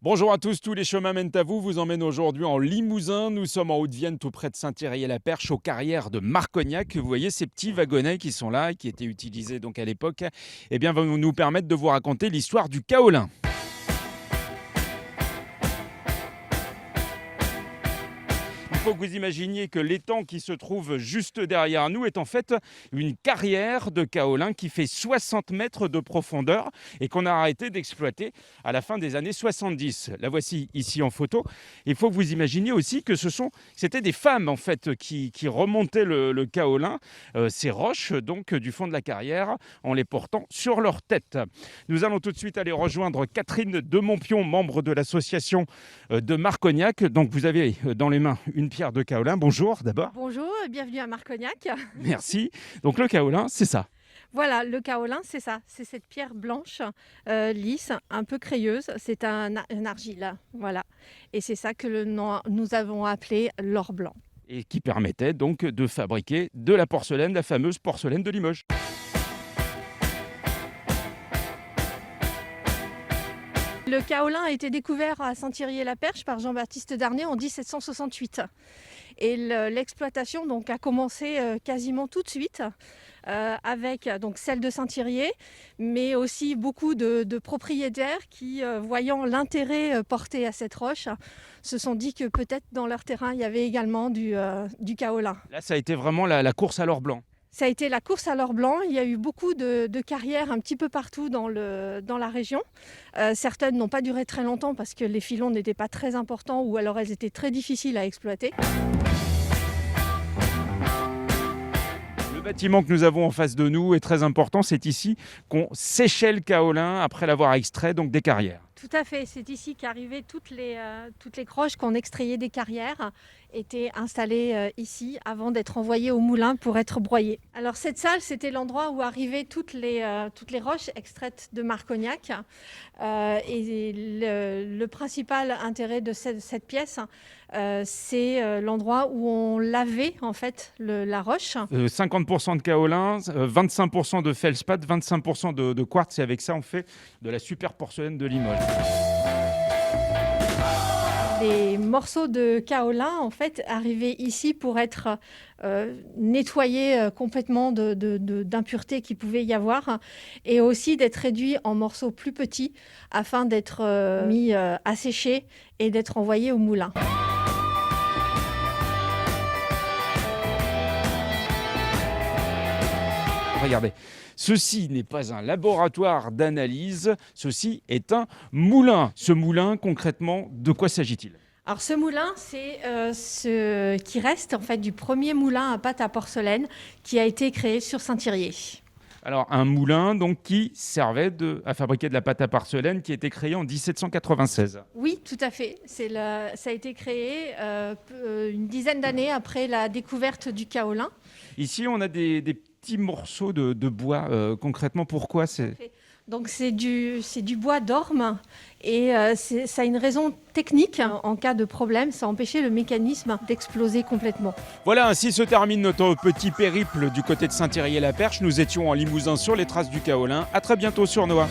Bonjour à tous les chemins mènent à vous emmène aujourd'hui en Limousin. Nous sommes en Haute-Vienne, tout près de Saint-Thierry-et-la-Perche, aux carrières de Marcognac. Vous voyez ces petits wagonnets qui sont là, qui étaient utilisés donc à l'époque, vont nous permettre de vous raconter l'histoire du kaolin. Il faut que vous imaginiez que l'étang qui se trouve juste derrière nous est en fait une carrière de kaolin qui fait 60 mètres de profondeur et qu'on a arrêté d'exploiter à la fin des années 70. La voici ici en photo. Il faut que vous imaginiez aussi que c'était des femmes en fait qui remontaient le kaolin, ces roches donc du fond de la carrière, en les portant sur leur tête. Nous allons tout de suite aller rejoindre Catherine de Montpion, membre de l'association de Marcognac. Donc vous avez dans les mains une pierre de kaolin. Bonjour d'abord. Bonjour, bienvenue à Marcognac. Merci. Donc le kaolin, c'est ça. Voilà, le kaolin, c'est ça. C'est cette pierre blanche, lisse, un peu crayeuse. C'est un argile. Voilà. Et c'est ça que nous avons appelé l'or blanc. Et qui permettait donc de fabriquer de la porcelaine, la fameuse porcelaine de Limoges. Le kaolin a été découvert à Saint-Thierry-et-la-Perche par Jean-Baptiste Darney en 1768. Et l'exploitation donc, a commencé quasiment tout de suite avec donc, celle de Saint-Thierry, mais aussi beaucoup de propriétaires qui, voyant l'intérêt porté à cette roche, se sont dit que peut-être dans leur terrain, il y avait également du kaolin. Là, ça a été vraiment la course à l'or blanc. Ça a été la course à l'or blanc. Il y a eu beaucoup de carrières un petit peu partout dans la région. Certaines n'ont pas duré très longtemps parce que les filons n'étaient pas très importants ou alors elles étaient très difficiles à exploiter. Le bâtiment que nous avons en face de nous est très important. C'est ici qu'on séchait le kaolin après l'avoir extrait donc des carrières. Tout à fait, c'est ici qu'arrivaient toutes les croches qu'on extrayait des carrières étaient installées ici avant d'être envoyées au moulin pour être broyées. Alors cette salle, c'était l'endroit où arrivaient toutes les roches extraites de Marcognac. Et le principal intérêt de cette pièce, c'est l'endroit où on lavait en fait la roche. 50% de kaolin, 25% de feldspath, 25% de quartz. Et avec ça, on fait de la super porcelaine de Limoges. Les morceaux de kaolin en fait arrivaient ici pour être nettoyés complètement d'impuretés qu'il pouvait y avoir et aussi d'être réduits en morceaux plus petits afin d'être mis à sécher et d'être envoyés au moulin. Regardez, ceci n'est pas un laboratoire d'analyse, ceci est un moulin. Ce moulin, concrètement, de quoi s'agit-il ? Alors ce moulin, c'est ce qui reste en fait du premier moulin à pâte à porcelaine qui a été créé sur Saint-Thierry. Alors un moulin donc, qui servait à fabriquer de la pâte à porcelaine qui a été créé en 1796. Oui, tout à fait. Ça a été créé une dizaine d'années après la découverte du kaolin. Ici, on a des petits morceaux de bois. Concrètement, pourquoi Donc c'est du bois d'orme et ça a une raison technique. En cas de problème, ça empêchait le mécanisme d'exploser complètement. Voilà, ainsi se termine notre petit périple du côté de Saint-Thierry-et-la-Perche. Nous étions en Limousin sur les traces du kaolin. À très bientôt sur Noah.